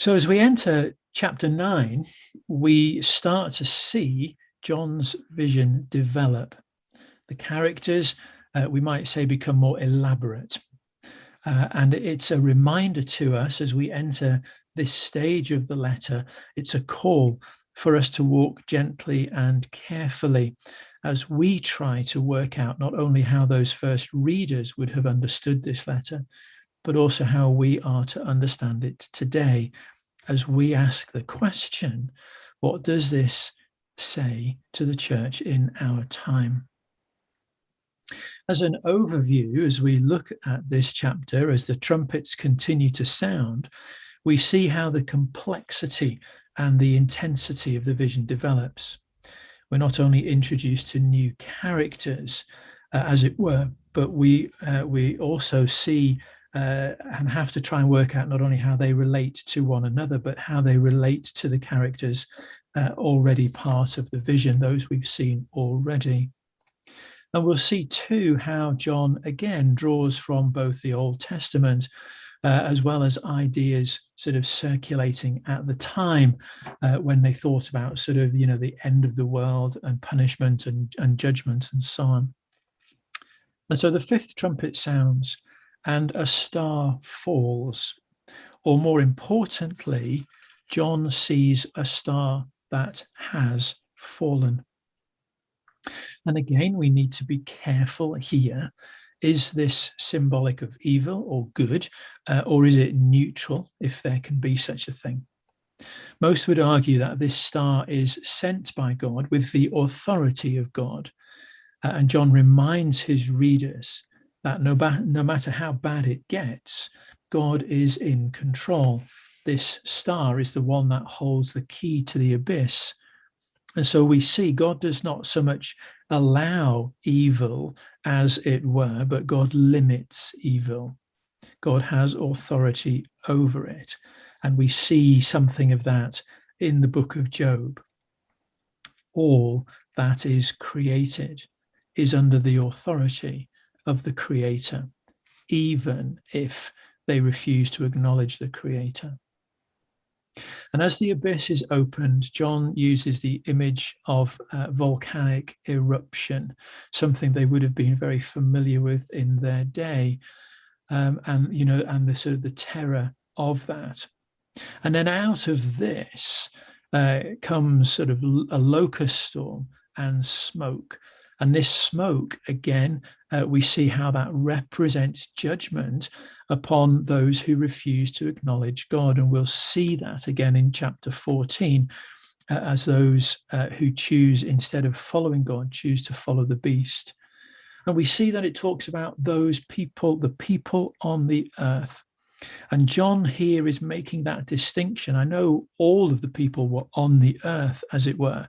So as we enter chapter 9, we start to see John's vision develop. The characters, we might say, become more elaborate. And it's a reminder to us as we enter this stage of the letter. It's a call for us to walk gently and carefully as we try to work out not only how those first readers would have understood this letter, but also how we are to understand it today as we ask the question, what does this say to the church in our time? As an overview, as we look at this chapter, as the trumpets continue to sound, we see how the complexity and the intensity of the vision develops. We're not only introduced to new characters, as it were, but we also see and have to try and work out not only how they relate to one another, but how they relate to the characters already part of the vision, those we've seen already. And we'll see too how John again draws from both the Old Testament as well as ideas sort of circulating at the time when they thought about sort of, the end of the world and punishment and judgment and so on. And so the fifth trumpet sounds and a star falls, or more importantly, John sees a star that has fallen. And again, we need to be careful here. Is this symbolic of evil or good, or is it neutral, if there can be such a thing? Most would argue that this star is sent by God with the authority of God. And John reminds his readers that no matter how bad it gets, God is in control. This star is the one that holds the key to the abyss. And so we see God does not so much allow evil, as it were, but God limits evil. God has authority over it. And we see something of that in the book of Job. All that is created is under the authority of the Creator, even if they refuse to acknowledge the Creator. And as the abyss is opened, John uses the image of volcanic eruption, something they would have been very familiar with in their day, and the sort of the terror of that. And then out of this comes sort of a locust storm and smoke. And this smoke, again, we see how that represents judgment upon those who refuse to acknowledge God. And we'll see that again in chapter 14, as those who choose, instead of following God, choose to follow the beast. And we see that it talks about those people, the people on the earth. And John here is making that distinction. I know all of the people were on the earth, as it were.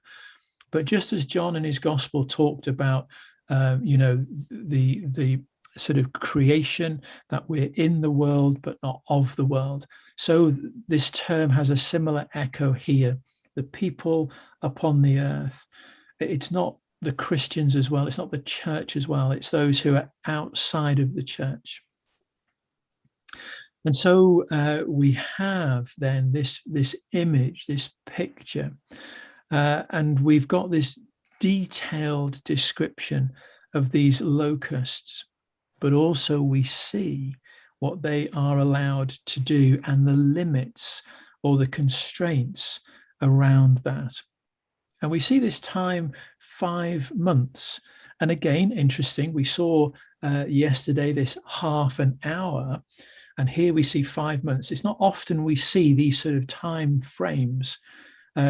But just as John in his gospel talked about, the sort of creation, that we're in the world but not of the world, so this term has a similar echo here. The people upon the earth. It's not the Christians as well. It's not the church as well. It's those who are outside of the church. And so we have then this image, this picture. And we've got this detailed description of these locusts, but also we see what they are allowed to do and the limits or the constraints around that. And we see this time 5 months. And again, interesting, we saw yesterday this half an hour, and here we see 5 months. It's not often we see these sort of time frames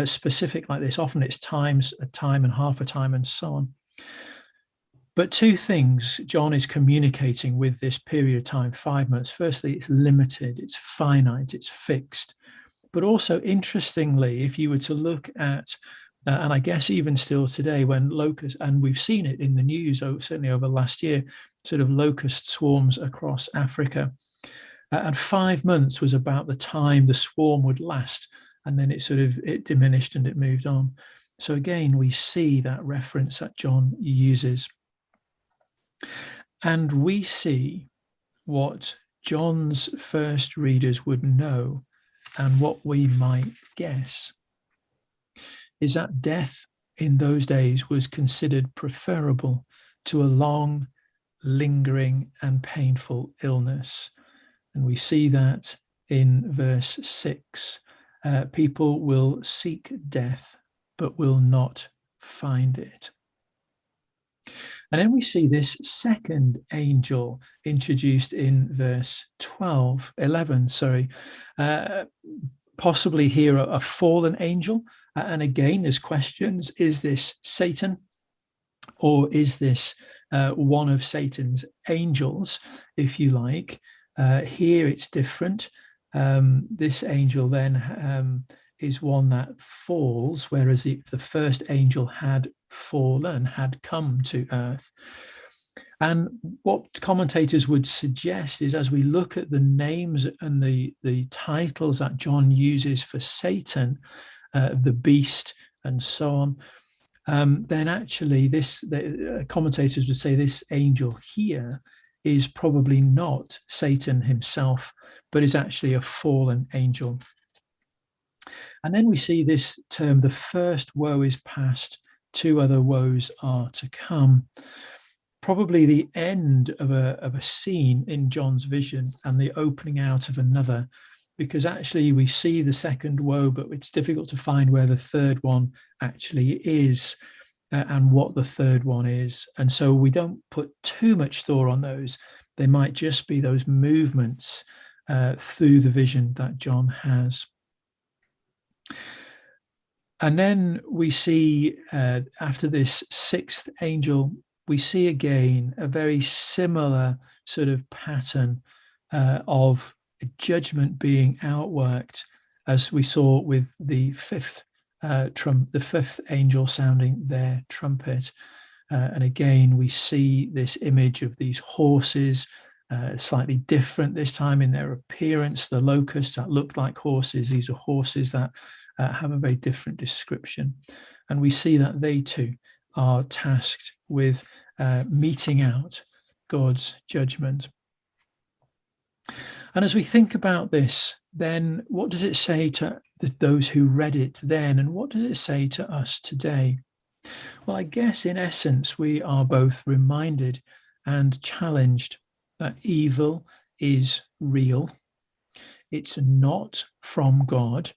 specific like this. Often it's times, a time and half a time and so on. But two things John is communicating with this period of time, 5 months. Firstly, it's limited, it's finite, it's fixed. But also, interestingly, if you were to look at, and I guess even still today, when locusts, and we've seen it in the news, certainly over last year, sort of locust swarms across Africa. And 5 months was about the time the swarm would last. And then it diminished and it moved on. So again, we see that reference that John uses. And we see what John's first readers would know and what we might guess is that death in those days was considered preferable to a long, lingering, and painful illness. And we see that in verse 6. People will seek death, but will not find it. And then we see this second angel introduced in verse 11, possibly here a fallen angel. And again, there's questions. Is this Satan, or is this one of Satan's angels, if you like? Here it's different. This angel then is one that falls, whereas the first angel had fallen, had come to earth. And what commentators would suggest is, as we look at the names and the titles that John uses for Satan, the beast, and so on, then actually commentators would say this angel here is probably not Satan himself, but is actually a fallen angel. And then we see this term, the first woe is past, two other woes are to come. Probably the end of a scene in John's vision and the opening out of another, because actually we see the second woe, but it's difficult to find where the third one actually is and what the third one is. And so we don't put too much store on those. They might just be those movements through the vision that John has. And then we see after this sixth angel, we see again a very similar sort of pattern of judgment being outworked, as we saw with the fifth angel sounding their trumpet. And again, we see this image of these horses, slightly different this time in their appearance. The locusts that look like horses, these are horses that have a very different description. And we see that they too are tasked with meting out God's judgment. And as we think about this, then what does it say to those who read it then, and what does it say to us today? Well, I guess in essence, we are both reminded and challenged that evil is real. It's not from God,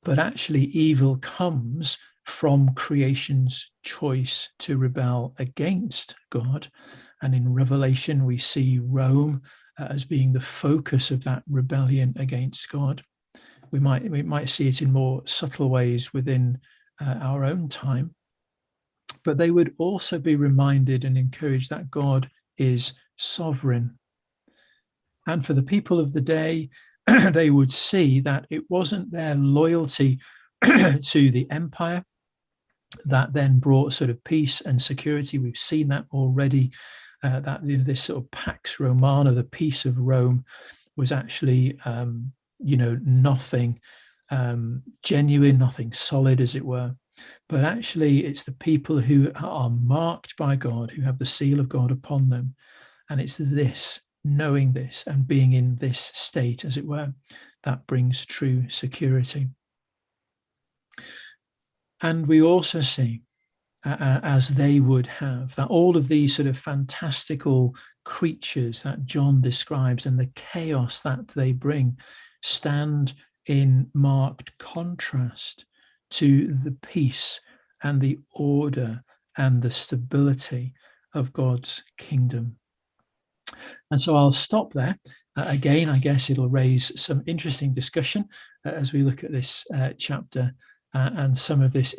but actually evil comes from creation's choice to rebel against God. And in Revelation, we see Rome as being the focus of that rebellion against God. We might see it in more subtle ways within our own time. But they would also be reminded and encouraged that God is sovereign. And for the people of the day, they would see that it wasn't their loyalty to the empire that then brought sort of peace and security. We've seen that already, that this sort of Pax Romana, the peace of Rome, was actually, nothing genuine, nothing solid, as it were. But actually, it's the people who are marked by God, who have the seal of God upon them. And it's this, knowing this and being in this state, as it were, that brings true security. And we also see, as they would have, that all of these sort of fantastical creatures that John describes and the chaos that they bring stand in marked contrast to the peace and the order and the stability of God's kingdom. And so I'll stop there. Again, I guess it'll raise some interesting discussion as we look at this chapter and some of this